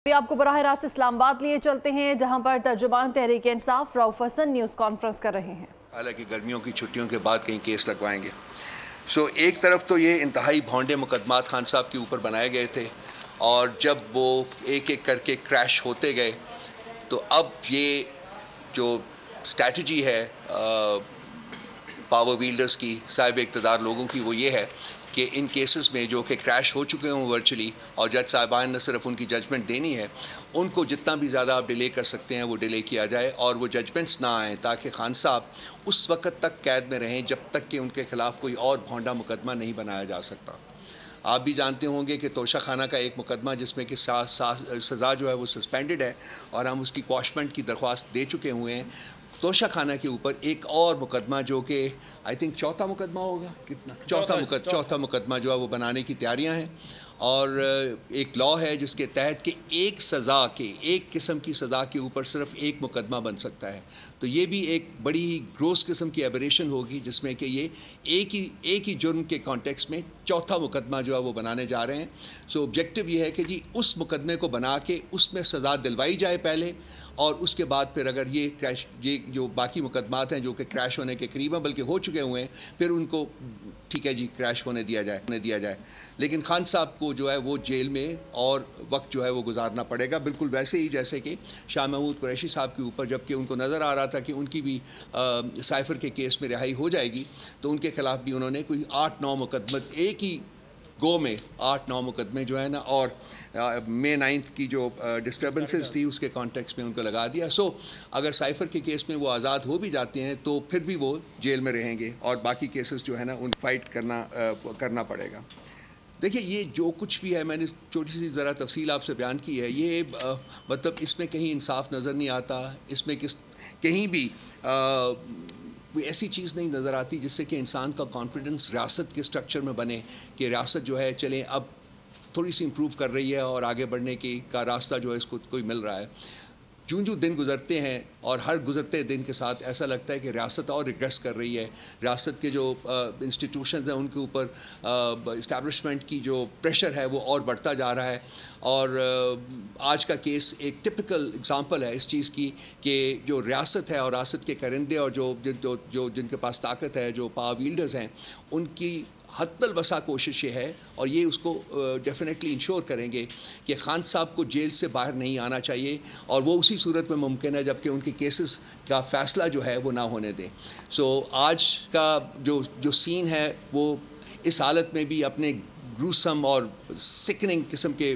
ابھی آپ کو براہ راست اسلام آباد لیے چلتے ہیں جہاں پر ترجمان تحریک انصاف رؤف حسن نیوز کانفرنس کر رہے ہیں۔ حالانکہ گرمیوں کی چھٹیوں کے بعد کہیں کیس لگوائیں گے۔ ایک طرف تو یہ انتہائی بھونڈے مقدمات خان صاحب کے اوپر بنائے گئے تھے اور جب وہ ایک ایک کر کے کریش ہوتے گئے تو اب یہ جو اسٹریٹجی ہے پاور ویلڈرز کی، صاحب اقتدار لوگوں کی، وہ یہ ہے کہ ان کیسز میں جو کہ کریش ہو چکے ہوں ورچولی اور جج صاحبان نے صرف ان کی ججمنٹ دینی ہے، ان کو جتنا بھی زیادہ آپ ڈیلے کر سکتے ہیں وہ ڈیلے کیا جائے اور وہ ججمنٹس نہ آئیں تاکہ خان صاحب اس وقت تک قید میں رہیں جب تک کہ ان کے خلاف کوئی اور بھونڈا مقدمہ نہیں بنایا جا سکتا۔ آپ بھی جانتے ہوں گے کہ توشہ خانہ کا ایک مقدمہ جس میں کہ سزا جو ہے وہ سسپینڈڈ ہے اور ہم اس کی کواشمنٹ کی درخواست دے چکے ہوئے ہیں۔ توشہ خانہ کے اوپر ایک اور مقدمہ جو کہ آئی تھنک چوتھا مقدمہ ہوگا، کتنا چوتھا مقدمہ جو ہے وہ بنانے کی تیاریاں ہیں اور ایک لاء ہے جس کے تحت کہ ایک قسم کی سزا کے اوپر صرف ایک مقدمہ بن سکتا ہے۔ تو یہ بھی ایک بڑی گروس قسم کی ایبریشن ہوگی جس میں کہ یہ ایک ہی جرم کے کانٹیکس میں چوتھا مقدمہ جو ہے وہ بنانے جا رہے ہیں۔ آبجیکٹو یہ ہے کہ جی اس مقدمے کو بنا کے اس میں سزا دلوائی جائے پہلے اور اس کے بعد پھر اگر یہ جو باقی مقدمات ہیں جو کہ کریش ہونے کے قریب ہیں بلکہ ہو چکے ہوئے ہیں پھر ان کو ٹھیک ہے جی کریش ہونے دیا جائے۔ لیکن خان صاحب کو جو ہے وہ جیل میں اور وقت جو ہے وہ گزارنا پڑے گا، بالکل ویسے ہی جیسے کہ شاہ محمود قریشی صاحب کے اوپر جب کہ ان کو نظر آ رہا تھا کہ ان کی بھی سائفر کے کیس میں رہائی ہو جائے گی تو ان کے خلاف بھی انہوں نے کوئی 8-9 مقدمے ایک ہی گو میں 8-9 مقدمے جو ہے نا اور مئی 9 کی جو ڈسٹربنسز تھی اس کے کانٹیکس میں ان کو لگا دیا۔ اگر سائفر کے کیس میں وہ آزاد ہو بھی جاتے ہیں تو پھر بھی وہ جیل میں رہیں گے اور باقی کیسز جو ہے نا ان فائٹ کرنا پڑے گا۔ دیکھیے یہ جو کچھ بھی ہے میں نے چھوٹی سی ذرا تفصیل آپ سے بیان کی ہے، یہ مطلب اس میں کہیں انصاف نظر نہیں آتا، اس میں کہیں بھی کوئی ایسی چیز نہیں نظر آتی جس سے کہ انسان کا کانفیڈنس ریاست کے سٹرکچر میں بنے کہ ریاست جو ہے چلیں اب تھوڑی سی امپروو کر رہی ہے اور آگے بڑھنے کا راستہ جو ہے اس کو کوئی مل رہا ہے۔ جو دن گزرتے ہیں اور ہر گزرتے دن کے ساتھ ایسا لگتا ہے کہ ریاست اور ریگریس کر رہی ہے، ریاست کے جو انسٹیٹیوشنز ہیں ان کے اوپر اسٹیبلشمنٹ کی جو پریشر ہے وہ اور بڑھتا جا رہا ہے اور آج کا کیس ایک ٹپیکل اگزامپل ہے اس چیز کی کہ جو ریاست ہے اور ریاست کے کرندے اور جو جن کے پاس طاقت ہے، جو پاور ویلڈرز ہیں، ان کی حد الوسع کوشش یہ ہے اور یہ اس کو ڈیفینیٹلی انشور کریں گے کہ خان صاحب کو جیل سے باہر نہیں آنا چاہیے اور وہ اسی صورت میں ممکن ہے جبکہ ان کے کیسز کا فیصلہ جو ہے وہ نہ ہونے دیں۔ آج کا جو سین ہے وہ اس حالت میں بھی اپنے گروسم اور سکننگ قسم کے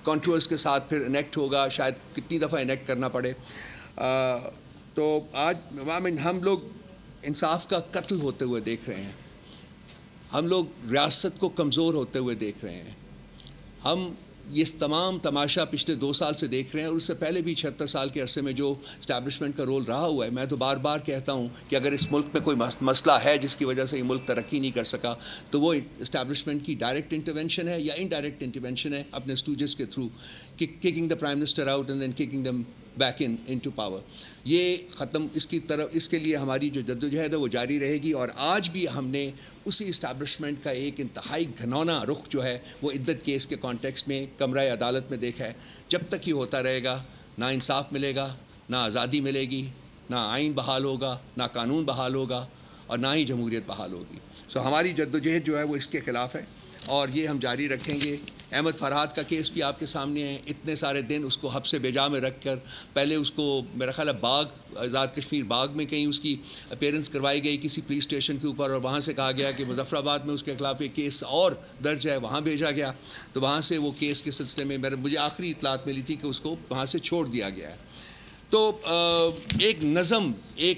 کنٹرولز کے ساتھ پھر انیکٹ ہوگا، شاید کتنی دفعہ انیکٹ کرنا پڑے۔ تو آج ہم لوگ انصاف کا قتل ہوتے ہوئے دیکھ رہے ہیں، ہم لوگ ریاست کو کمزور ہوتے ہوئے دیکھ رہے ہیں، ہم یہ تمام تماشا پچھلے 2 سال سے دیکھ رہے ہیں اور اس سے پہلے بھی 76 سال کے عرصے میں جو اسٹیبلشمنٹ کا رول رہا ہوا ہے۔ میں تو بار بار کہتا ہوں کہ اگر اس ملک میں کوئی مسئلہ ہے جس کی وجہ سے یہ ملک ترقی نہیں کر سکا تو وہ اسٹیبلشمنٹ کی ڈائریکٹ انٹرونشن ہے یا انڈائریکٹ انٹرونشن ہے اپنے اسٹوجز کے through, kicking the prime minister out and then kicking them back into power. یہ ختم اس کے لیے ہماری جو جدوجہد ہے وہ جاری رہے گی اور آج بھی ہم نے اسی اسٹیبلشمنٹ کا ایک انتہائی گھنونا رخ جو ہے وہ عدت کیس کے کانٹیکسٹ میں کمرہ عدالت میں دیکھا ہے۔ جب تک یہ ہوتا رہے گا نہ انصاف ملے گا، نہ آزادی ملے گی، نہ آئین بحال ہوگا، نہ قانون بحال ہوگا اور نہ ہی جمہوریت بحال ہوگی۔ ہماری جدوجہد جو ہے وہ اس کے خلاف ہے اور یہ ہم جاری رکھیں گے۔ احمد فرحات کا کیس بھی آپ کے سامنے ہے، اتنے سارے دن اس کو حبس بیجا میں رکھ کر پہلے اس کو میرا خیال ہے آزاد کشمیر باغ میں کہیں اس کی اپیرنس کروائی گئی کسی پولیس اسٹیشن کے اوپر اور وہاں سے کہا گیا کہ مظفر آباد میں اس کے خلاف ایک کیس اور درج ہے، وہاں بھیجا گیا تو وہاں سے وہ کیس کے سلسلے میں مجھے آخری اطلاعات ملی تھی کہ اس کو وہاں سے چھوڑ دیا گیا ہے۔ تو ایک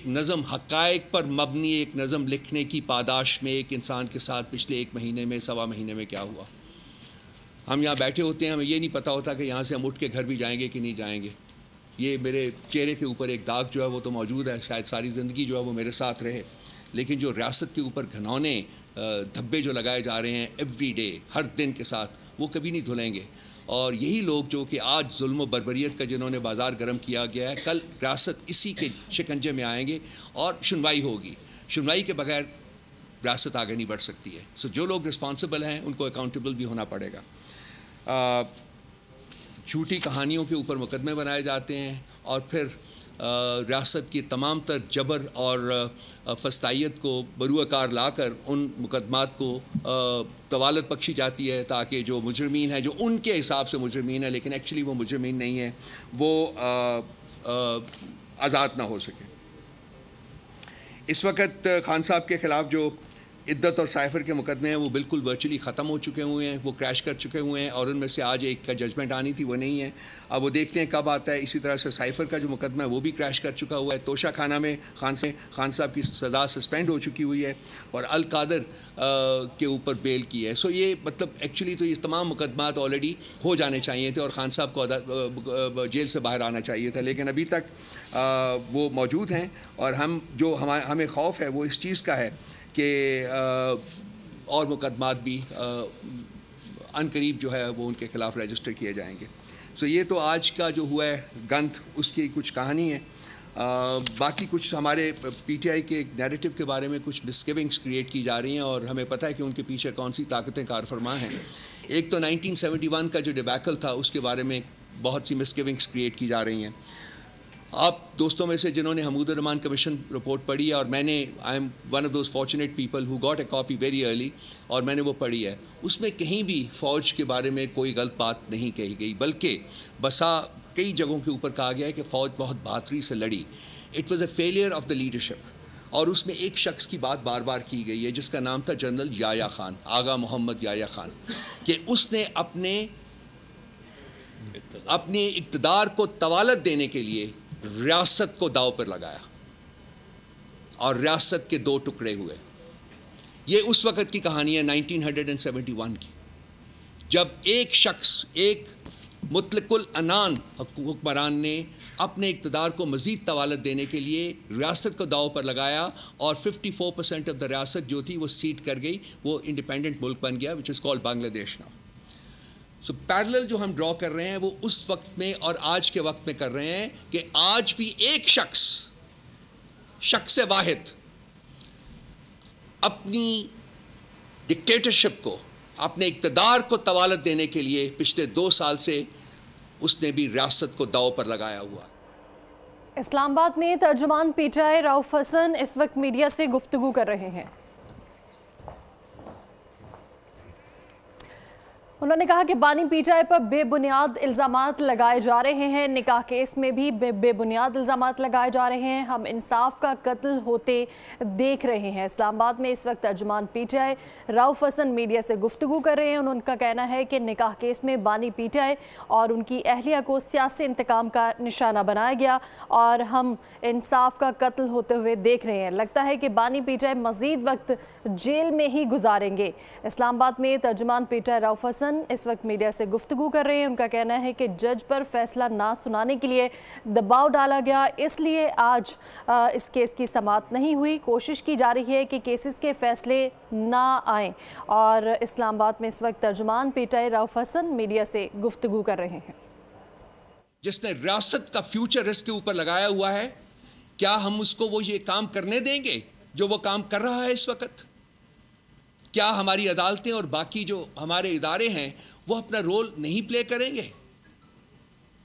نظم حقائق پر مبنی ایک نظم لکھنے کی پاداش میں ایک انسان کے ساتھ پچھلے 1 مہینے میں 1.25 مہینے میں کیا ہوا۔ ہم یہاں بیٹھے ہوتے ہیں، ہمیں یہ نہیں پتہ ہوتا کہ یہاں سے ہم اٹھ کے گھر بھی جائیں گے کہ نہیں جائیں گے۔ یہ میرے چہرے کے اوپر ایک داغ جو ہے وہ تو موجود ہے، شاید ساری زندگی جو ہے وہ میرے ساتھ رہے، لیکن جو ریاست کے اوپر گھنونے دھبے جو لگائے جا رہے ہیں ایوری ڈے ہر دن کے ساتھ وہ کبھی نہیں دھلیں گے اور یہی لوگ جو کہ آج ظلم و بربریت کا جنہوں نے بازار گرم کیا گیا ہے، کل ریاست اسی کے شکنجے میں آئیں گے اور سنوائی ہوگی۔ سنوائی کے بغیر ریاست آگے نہیں بڑھ سکتی ہے۔ جو لوگ رسپانسبل ہیں ان کو اکاؤنٹیبل بھی ہونا پڑے گا۔ جھوٹی کہانیوں کے اوپر مقدمے بنائے جاتے ہیں اور پھر ریاست کی تمام تر جبر اور فسطائیت کو بروئے کار لا کر ان مقدمات کو طوالت بخشی جاتی ہے تاکہ جو مجرمین ہیں، جو ان کے حساب سے مجرمین ہیں لیکن ایکچولی وہ مجرمین نہیں ہیں، وہ آزاد نہ ہو سکے۔ اس وقت خان صاحب کے خلاف جو عدت اور سائفر کے مقدمے ہیں وہ بالکل ورچولی ختم ہو چکے ہوئے ہیں، وہ کریش کر چکے ہوئے ہیں، اور ان میں سے آج ایک کا ججمنٹ آنی تھی وہ نہیں ہے، اب وہ دیکھتے ہیں کب آتا ہے۔ اسی طرح سے سائفر کا جو مقدمہ ہے وہ بھی کریش کر چکا ہوا ہے۔ توشہ خانہ میں خان صاحب کی سزا سسپینڈ ہو چکی ہوئی ہے اور القادر کے اوپر بیل کی ہے۔ سو یہ مطلب ایکچولی تو یہ تمام مقدمات آلریڈی ہو جانے چاہیے تھے اور خان صاحب کو جیل سے باہر آنا چاہیے تھا، لیکن ابھی تک وہ موجود ہیں، اور ہمیں خوف ہے وہ اس چیز کا ہے کہ اور مقدمات بھی عنقریب جو ہے وہ ان کے خلاف رجسٹر کیے جائیں گے۔ سو یہ تو آج کا جو ہوا ہے گنت، اس کی کچھ کہانی ہے۔ باقی کچھ ہمارے پی ٹی آئی کے نیریٹو کے بارے میں کچھ مسگیونگس کریٹ کی جا رہی ہیں، اور ہمیں پتہ ہے کہ ان کے پیچھے کون سی طاقتیں کار فرما ہیں۔ ایک تو 1971 کا جو ڈیبیکل تھا اس کے بارے میں بہت سی مسگیونگس کریٹ کی جا رہی ہیں۔ آپ دوستوں میں سے جنہوں نے حمود الرحمان کمیشن رپورٹ پڑھی ہے، اور میں نے I am one of those fortunate people who got a copy very early, اور میں نے وہ پڑھی ہے، اس میں کہیں بھی فوج کے بارے میں کوئی غلط بات نہیں کہی گئی، بلکہ کئی جگہوں کے اوپر کہا گیا ہے کہ فوج بہت بہادری سے لڑی۔ It was a failure of the leadership, اور اس میں ایک شخص کی بات بار بار کی گئی ہے جس کا نام تھا جنرل یحییٰ خان، آغا محمد یحییٰ خان، کہ اس نے اپنے اقتدار کو طوالت دینے کے لیے ریاست کو داؤ پر لگایا اور ریاست کے دو ٹکڑے ہوئے۔ یہ اس وقت کی کہانی ہے 1971 کی، جب ایک شخص، ایک مطلق العنان حکمران نے اپنے اقتدار کو مزید طوالت دینے کے لیے ریاست کو داؤ پر لگایا، اور 54% آف دا ریاست جو تھی وہ سیٹ کر گئی، وہ انڈیپینڈنٹ ملک بن گیا، وچ از کالڈ بنگلہ دیش ناؤ۔ سو پیرلل جو ہم ڈرا کر رہے ہیں وہ اس وقت میں اور آج کے وقت میں کر رہے ہیں کہ آج بھی ایک شخص واحد اپنی ڈکٹیٹرشپ کو، اپنے اقتدار کو طوالت دینے کے لیے پچھلے 2 سال سے اس نے بھی ریاست کو داؤ پر لگایا ہوا۔ اسلام آباد میں ترجمان پی ٹی آئی رؤف حسن اس وقت میڈیا سے گفتگو کر رہے ہیں۔ انہوں نے کہا کہ بانی پی ٹی آئی پر بے بنیاد الزامات لگائے جا رہے ہیں، نکاح کیس میں بھی بے بنیاد الزامات لگائے جا رہے ہیں، ہم انصاف کا قتل ہوتے دیکھ رہے ہیں۔ اسلام آباد میں اس وقت ترجمان P T I Rauf Hasan media سے گفتگو کر رہے ہیں۔ ان کا کہنا ہے کہ نکاح کیس میں بانی پی ٹی آئی اور ان کی اہلیہ کو سیاسی انتقام کا نشانہ بنایا گیا اور ہم انصاف کا قتل ہوتے ہوئے دیکھ رہے ہیں۔ لگتا ہے کہ بانی پی ٹی آئی مزید وقت جیل میں ہی گزاریں گے۔ اسلام آباد میں ترجمان پی ٹی آئی رؤف حسن اس وقت میڈیا سے گفتگو کر رہے ہیں۔ ان کا کہنا ہے کہ جج پر فیصلہ نہ سنانے کے لیے دباؤ ڈالا گیا، اس لیے آج اس کیس کی سماعت نہیں ہوئی۔ کوشش کی جا رہی ہے کہ کیسز کے فیصلے نہ آئیں، اور اسلام آباد میں اس وقت ترجمان P T I Rauf Hasan media سے گفتگو کر رہے ہیں۔ جس نے ریاست کا فیوچر اس کے اوپر لگایا ہوا ہے، کیا ہم اس کو وہ یہ کام کرنے دیں گے جو وہ کام کر رہا ہے اس وقت؟ کیا ہماری عدالتیں اور باقی جو ہمارے ادارے ہیں وہ اپنا رول نہیں پلے کریں گے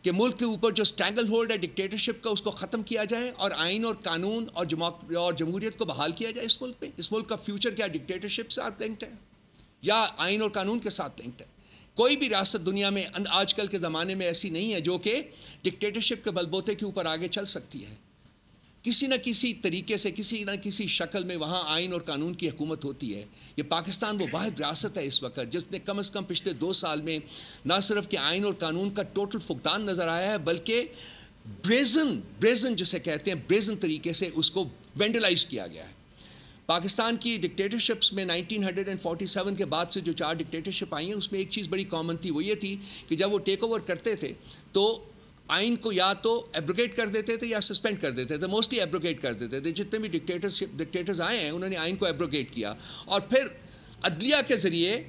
کہ ملک کے اوپر جو سٹینگل ہولڈ ہے ڈکٹیٹرشپ کا اس کو ختم کیا جائے اور آئین اور قانون اور جمہوریت کو بحال کیا جائے اس ملک میں؟ اس ملک کا فیوچر کیا ڈکٹیٹرشپ سے لنکڈ ہے یا آئین اور قانون کے ساتھ لنکڈ ہے؟ کوئی بھی ریاست دنیا میں آج کل کے زمانے میں ایسی نہیں ہے جو کہ ڈکٹیٹرشپ کے بلبوتے کے اوپر آگے چل سکتی ہے۔ کسی نہ کسی طریقے سے، کسی نہ کسی شکل میں وہاں آئین اور قانون کی حکومت ہوتی ہے۔ یہ پاکستان وہ واحد ریاست ہے اس وقت جس نے کم از کم پچھلے 2 سال میں نہ صرف کہ آئین اور قانون کا ٹوٹل فقدان نظر آیا ہے، بلکہ بریزن جسے کہتے ہیں، بریزن طریقے سے اس کو وینڈلائز کیا گیا ہے۔ پاکستان کی ڈکٹیٹرشپس میں 1947 کے بعد سے جو 4 ڈکٹیٹرشپ آئی ہیں اس میں ایک چیز بڑی کامن تھی، وہ یہ تھی کہ جب وہ ٹیک اوور کرتے تھے تو آئین کو یا تو ایبروگیٹ کر دیتے تھے یا سسپینڈ کر دیتے تھے، موسٹلی ایبروگیٹ کر دیتے تھے۔ جتنے بھی ڈکٹیٹرز آئے ہیں انہوں نے آئین کو ایبروگیٹ کیا اور پھر عدلیہ کے ذریعے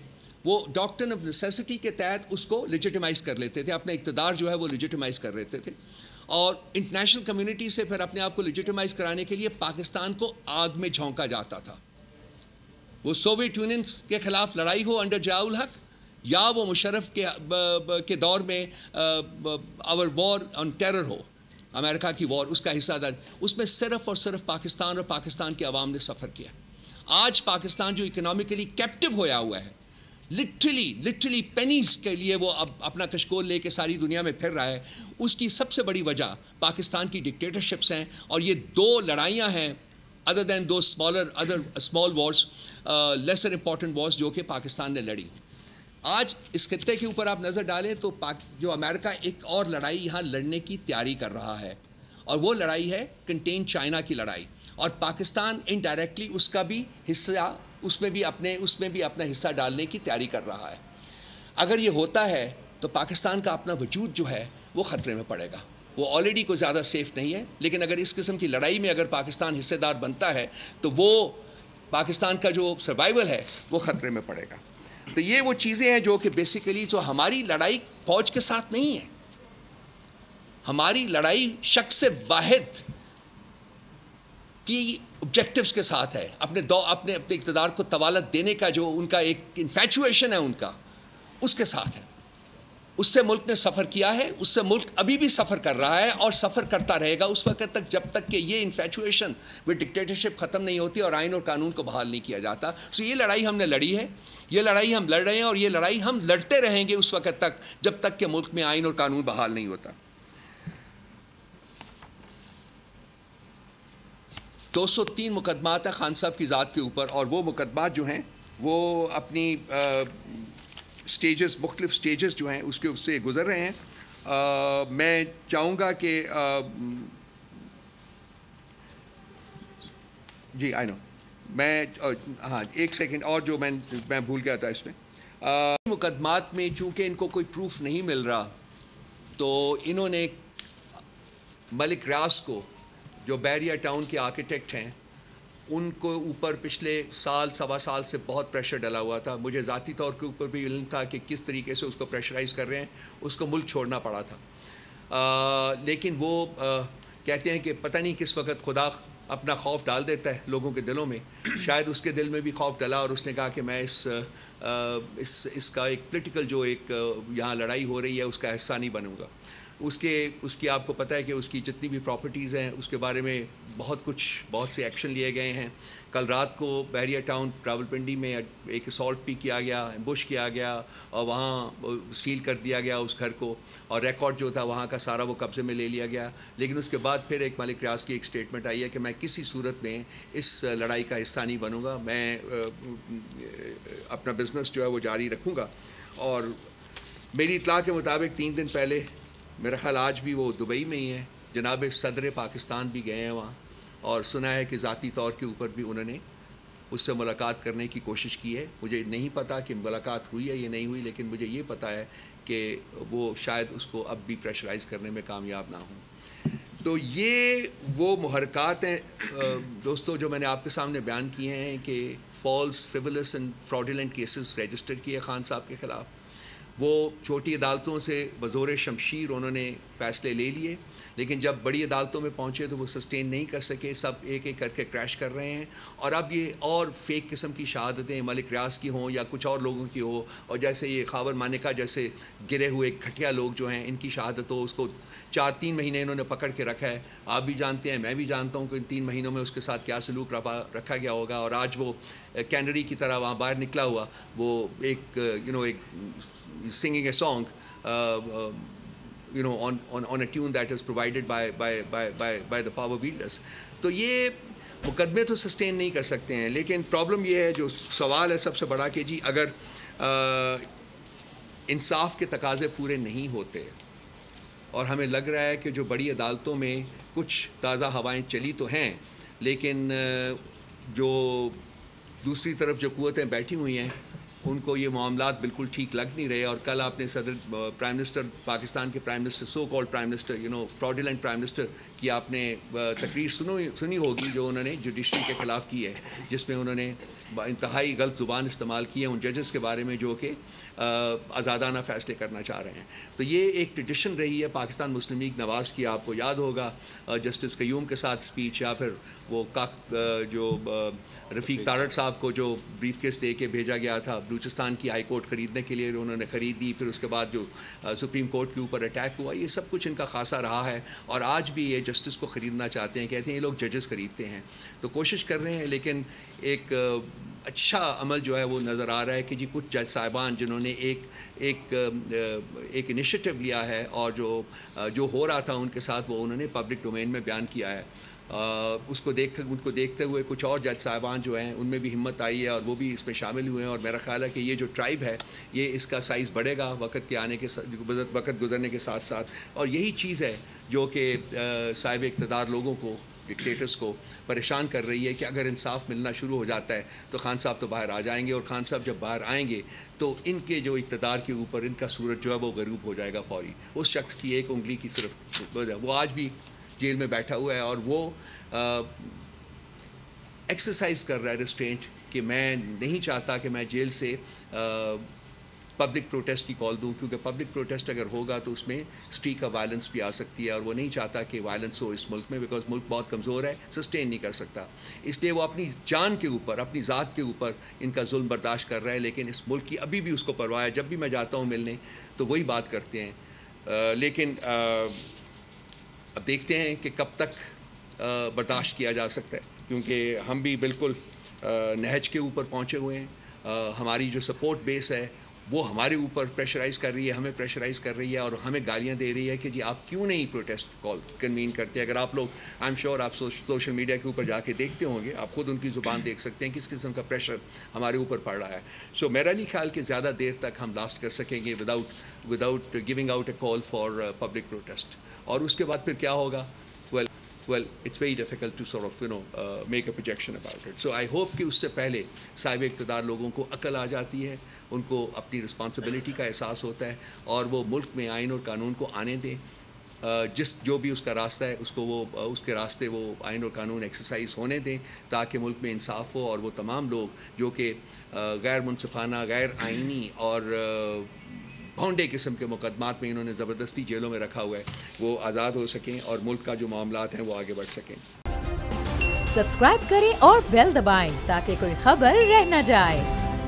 وہ ڈاکٹرن آف نیسیسٹی کے تحت اس کو لیجیٹیمائز کر لیتے تھے، اپنا اقتدار جو ہے وہ لیجیٹیمائز کر لیتے تھے، اور انٹرنیشنل کمیونٹی سے پھر اپنے آپ کو لیجیٹیمائز کرانے کے لیے پاکستان کو آگ میں جھونکا جاتا تھا۔ وہ سوویت یونین کے خلاف لڑائی ہو انڈر ضیاء الحق یا وہ مشرف کے دور میں آور وار آن ٹیرر ہو، امریکہ کی وار، اس کا حصہ دار، اس میں صرف اور صرف پاکستان اور پاکستان کے عوام نے سفر کیا۔ آج پاکستان جو اکنامکلی کیپٹیو ہویا ہوا ہے، لٹرلی پینیز کے لیے وہ اب اپنا کشکول لے کے ساری دنیا میں پھر رہا ہے، اس کی سب سے بڑی وجہ پاکستان کی ڈکٹیٹرشپس ہیں، اور یہ دو لڑائیاں ہیں other than those small wars, lesser important wars جو کہ پاکستان نے لڑی۔ آج اس خطے کے اوپر آپ نظر ڈالیں تو جو امریکہ ایک اور لڑائی یہاں لڑنے کی تیاری کر رہا ہے، اور وہ لڑائی ہے کنٹین چائنا کی لڑائی، اور پاکستان انڈائریکٹلی اس کا بھی حصہ، اس میں بھی اپنا حصہ ڈالنے کی تیاری کر رہا ہے۔ اگر یہ ہوتا ہے تو پاکستان کا اپنا وجود جو ہے وہ خطرے میں پڑے گا۔ وہ آلریڈی کوئی زیادہ سیف نہیں ہے، لیکن اگر اس قسم کی لڑائی میں اگر پاکستان حصے دار بنتا ہے تو وہ پاکستان کا جو سروائیول ہے وہ خطرے میں پڑے گا۔ تو یہ وہ چیزیں ہیں جو کہ بیسیکلی جو ہماری لڑائی فوج کے ساتھ نہیں ہے، ہماری لڑائی شخص واحد کی آبجیکٹیوز کے ساتھ ہے، اپنے اقتدار کو طوالت دینے کا جو ان کا ایک انفیچویشن ہے ان کا، اس کے ساتھ ہے۔ اس سے ملک نے سفر کیا ہے، اس سے ملک ابھی بھی سفر کر رہا ہے اور سفر کرتا رہے گا اس وقت تک جب تک کہ یہ انفیچویشن وہ ڈکٹیٹرشپ ختم نہیں ہوتی اور آئین اور قانون کو بحال نہیں کیا جاتا۔ سو یہ لڑائی ہم نے لڑی ہے، یہ لڑائی ہم لڑ رہے ہیں، اور یہ لڑائی ہم لڑتے رہیں گے اس وقت تک جب تک کہ ملک میں آئین اور قانون بحال نہیں ہوتا۔ 203 مقدمات ہیں خان صاحب کی ذات کے اوپر، اور وہ مقدمات جو ہیں وہ اپنی سٹیجز، مختلف سٹیجز جو ہیں اس کے اس سے گزر رہے ہیں۔ میں چاہوں گا کہ جی آئی نو، میں ہاں ایک سیکنڈ اور جو میں بھول گیا تھا اس میں، مقدمات میں چونکہ ان کو کوئی پروف نہیں مل رہا تو انہوں نے ملک ریاض کو جو بحریہ ٹاؤن کے آرکیٹیکٹ ہیں ان کو اوپر پچھلے سال سوا سال سے بہت پریشر ڈلا ہوا تھا۔ مجھے ذاتی طور کے اوپر بھی علم تھا کہ کس طریقے سے اس کو پریشرائز کر رہے ہیں، اس کو ملک چھوڑنا پڑا تھا، لیکن وہ کہتے ہیں کہ پتہ نہیں کس وقت خدا اپنا خوف ڈال دیتا ہے لوگوں کے دلوں میں، شاید اس کے دل میں بھی خوف ڈلا اور اس نے کہا کہ میں اس کا ایک پولیٹیکل جو ایک یہاں لڑائی ہو رہی ہے اس کا حصہ نہیں بنوں گا۔ اس کی آپ کو پتہ ہے کہ اس کی جتنی بھی پراپرٹیز ہیں اس کے بارے میں بہت سے ایکشن لیے گئے ہیں۔ کل رات کو بحریہ ٹاؤن راولپنڈی میں ایک اسالٹ بھی کیا گیا، ایمبوش کیا گیا، اور وہاں سیل کر دیا گیا اس گھر کو، اور ریکارڈ جو تھا وہاں کا سارا وہ قبضے میں لے لیا گیا۔ لیکن اس کے بعد پھر ایک ملک ریاض کی ایک سٹیٹمنٹ آئی ہے کہ میں کسی صورت میں اس لڑائی کا حصہ نہیں بنوں گا، میں اپنا بزنس جو ہے وہ جاری رکھوں گا۔ اور میری اطلاع کے مطابق 3 دن پہلے، میرا خیال آج بھی وہ دبئی میں ہی ہیں، جناب صدر پاکستان بھی گئے ہیں وہاں، اور سنا ہے کہ ذاتی طور کے اوپر بھی انہوں نے اس سے ملاقات کرنے کی کوشش کی ہے۔ مجھے نہیں پتا کہ ملاقات ہوئی ہے یا نہیں ہوئی، لیکن مجھے یہ پتا ہے کہ وہ شاید اس کو اب بھی پریشرائز کرنے میں کامیاب نہ ہوں۔ تو یہ وہ محرکات ہیں دوستو جو میں نے آپ کے سامنے بیان کیے ہیں کہ false, frivolous and fraudulent cases register کیے خان صاحب کے خلاف۔ وہ چھوٹی عدالتوں سے بزور شمشیر انہوں نے فیصلے لے لیے، لیکن جب بڑی عدالتوں میں پہنچے تو وہ سسٹین نہیں کر سکے، سب ایک ایک کر کے کریش کر رہے ہیں۔ اور اب یہ اور فیک قسم کی شہادتیں ملک ریاض کی ہوں یا کچھ اور لوگوں کی ہو، اور جیسے یہ خاور مانیکا جیسے گرے ہوئے گھٹیا لوگ جو ہیں ان کی شہادت ہو، اس کو 4-3 مہینے انہوں نے پکڑ کے رکھا ہے۔ آپ بھی جانتے ہیں، میں بھی جانتا ہوں کہ ان 3 مہینوں میں اس کے ساتھ کیا سلوک رکھا گیا ہوگا، اور آج وہ کینری کی طرح وہاں باہر نکلا ہوا، وہ ایک singing a song on a tune that is provided by the power wielders۔ تو یہ مقدمے تو سسٹین نہیں کر سکتے ہیں، لیکن پرابلم یہ ہے، جو سوال ہے سب سے بڑا کہ جی اگر انصاف کے تقاضے پورے نہیں ہوتے، اور ہمیں لگ رہا ہے کہ جو بڑی عدالتوں میں کچھ تازہ ہوائیں چلی تو ہیں، لیکن جو دوسری طرف جو قوتیں بیٹھی ہوئی ہیں ان کو یہ معاملات بالکل ٹھیک لگ نہیں رہے۔ اور کل آپ نے پرائم منسٹر پاکستان کے prime minister, so called prime minister, fraudulent prime minister کی آپ نے تقریر سنی ہوگی جو انہوں نے جوڈیشری کے خلاف کی ہے، جس میں انہوں نے انتہائی غلط زبان استعمال کی ہے ان ججز کے بارے میں جو کہ آزادانہ فیصلے کرنا چاہ رہے ہیں۔ تو یہ ایک ٹریڈیشن رہی ہے پاکستان مسلم لیگ نواز کی، آپ کو یاد ہوگا جسٹس قیوم کے ساتھ اسپیچ، یا پھر وہ جو رفیق تارڑ صاحب کو جو بریف کیس دے کے بھیجا گیا تھا بلوچستان کی ہائی کورٹ خریدنے کے لیے انہوں نے خریدی، پھر اس کے بعد جو سپریم کورٹ کے اوپر اٹیک ہوا، یہ سب کچھ ان کا خاصا رہا ہے، اور آج بھی یہ جسٹس کو خریدنا چاہتے ہیں، کہتے ہیں یہ لوگ ججز خریدتے ہیں، تو کوشش کر رہے ہیں، لیکن ایک اچھا عمل جو ہے وہ نظر آ رہا ہے کہ جی کچھ جج صاحبان جنہوں نے ایک انیشیٹو لیا ہے، اور جو ہو رہا تھا ان کے ساتھ وہ انہوں نے پبلک ڈومین میں بیان کیا ہے، ان کو دیکھتے ہوئے کچھ اور جج صاحبان جو ہیں ان میں بھی ہمت آئی ہے اور وہ بھی اس میں شامل ہوئے ہیں، اور میرا خیال ہے کہ یہ جو ٹرائب ہے یہ اس کا سائز بڑھے گا وقت گزرنے کے ساتھ ساتھ، اور یہی چیز ہے جو کہ صاحب اقتدار لوگوں کو، ڈکٹیٹرز کو پریشان کر رہی ہے کہ اگر انصاف ملنا شروع ہو جاتا ہے تو خان صاحب تو باہر آ جائیں گے، اور خان صاحب جب باہر آئیں گے تو ان کے جو اقتدار کے اوپر ان کا سورج جو ہے وہ غروب ہو جائے گا فوری. اس شخص کی ایک انگلی کی صرف وہ آج بھی جیل میں بیٹھا ہوا ہے، اور وہ ایکسرسائز کر رہا ہے ریسٹرینٹ کہ میں نہیں چاہتا کہ میں جیل سے پبلک پروٹیسٹ کی کال دوں، کیونکہ پبلک پروٹیسٹ اگر ہوگا تو اس میں اسٹریک آف وائلنس بھی آ سکتی ہے، اور وہ نہیں چاہتا کہ وائلنس ہو اس ملک میں، بیکاز ملک بہت کمزور ہے، سسٹین نہیں کر سکتا، اس لیے وہ اپنی جان کے اوپر، اپنی ذات کے اوپر ان کا ظلم برداشت کر رہا ہے، لیکن اس ملک کی ابھی بھی اس کو پرواہ ہے. جب بھی میں جاتا ہوں ملنے تو وہی بات کرتے ہیں، لیکن اب دیکھتے ہیں کہ کب تک برداشت کیا جا سکتا ہے، کیونکہ ہم بھی بالکل نہج کے اوپر پہنچے ہوئے ہیں. ہماری جو سپورٹ بیس ہے وہ ہمارے اوپر پریشرائز کر رہی ہے، ہمیں پریشرائز کر رہی ہے، اور ہمیں گالیاں دے رہی ہے کہ جی آپ کیوں نہیں پروٹیسٹ کال کنوین کرتے. اگر آپ لوگ آئی ایم شیور آپ سوشل میڈیا کے اوپر جا کے دیکھتے ہوں گے، آپ خود ان کی زبان دیکھ سکتے ہیں کس قسم کا پریشر ہمارے اوپر پڑ رہا ہے. سو میرا نہیں خیال کہ زیادہ دیر تک ہم لاسٹ کر سکیں گے without giving out a call for public protest. اور اس کے بعد پھر کیا ہوگا؟ well it's very difficult to sort of make a projection about it. So I hope کہ اس سے پہلے صاحب اقتدار لوگوں کو عقل آ جاتی ہے، ان کو اپنی رسپانسبلٹی کا احساس ہوتا ہے، اور وہ ملک میں آئین اور قانون کو آنے دیں. جو بھی اس کا راستہ ہے اس کو وہ اس کے راستے وہ آئین اور قانون ایکسرسائز ہونے دیں، تاکہ ملک میں انصاف ہو، اور وہ تمام لوگ جو کہ غیر منصفانہ، غیر آئینی اور بھونڈے قسم کے مقدمات میں انہوں نے زبردستی جیلوں میں رکھا ہوا ہے، وہ آزاد ہو سکیں، اور ملک کا جو معاملات ہیں وہ آگے بڑھ سکیں. سبسکرائب کریں اور بیل دبائیں تاکہ کوئی خبر رہ نہ جائے.